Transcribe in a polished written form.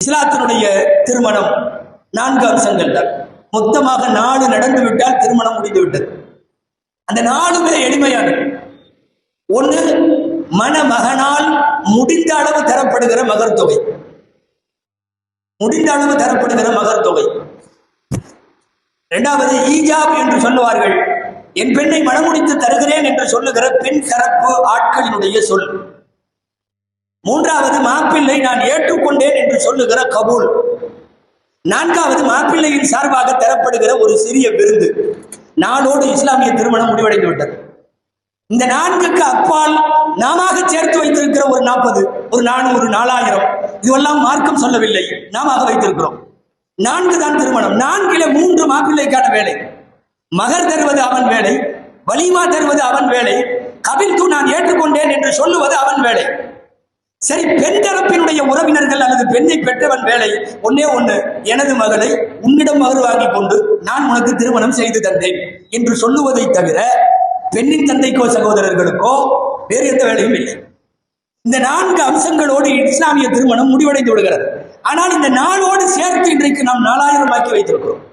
இஸ்லாத்தினுடைய திருமணம் 4 அம்சங்கள் தான். மொத்தமாக 4 நடந்து விட்டால் திருமணம் முடிந்து விட்டது. அந்த 4மே எளிமையானது. ஒன்று, மணமகனால் முடிந்த அளவு தரப்படுகிற மகர் தொகை. முடிந்த அளவு தரப்படுகிற மகர் தொகை. இரண்டாவது, ஈஜாப் என்று சொல்லுவார்கள். என் பெண்ணை மணமுடித்து தருகிறேன் என்று சொல்லுகிற பெண் தரப்பு ஆட்களினுடைய சொல். மூன்றாவது, மாப்பிள்ளை நான் ஏற்றுக்கொண்டேன் என்று சொல்லுகிற கபூல். நான்காவது, மாப்பிள்ளையின் சார்பாக தரப்படுகிற ஒரு சிறிய விருது. நாளோடு இஸ்லாமிய திருமணம் முடிவடைந்து விட்டது. இந்த 4க்கு அப்பால் நாம சேர்த்து வைத்திருக்கிற ஒரு 40, ஒரு 400, 4000 இதுவெல்லாம் மார்க்கம் சொல்லவில்லை, நாம வைத்திருக்கிறோம். 4 தான் திருமணம். 4ல் 3 மாப்பிள்ளைக்கான வேலை. மகர் தருவது அவன் வேலை, வலிமா தருவது அவன் வேலை, கபில்து நான் ஏற்றுக்கொண்டேன் என்று சொல்லுவது அவன் வேலை. சரி, பெண் தரப்பினுடைய உறவினர்கள் அல்லது பெண்ணை பெற்றவன் வேலை ஒன்னே ஒன்று, எனது மகளை உன்னிடம் மகர் வாங்கி கொண்டு நான் உனக்கு திருமணம் செய்து தந்தேன் என்று சொல்லுவதை தவிர பெண்ணின் தந்தைக்கோ சகோதரர்களுக்கோ வேறு எந்த வேலையும் இல்லை. இந்த 4 அம்சங்களோடு இஸ்லாமிய திருமணம் முடிவடைந்து விடுகிறது. ஆனால் இந்த நாளோடு சேர்த்து இன்றைக்கு நாம் 4000 ஆக்கி வைத்திருக்கிறோம்.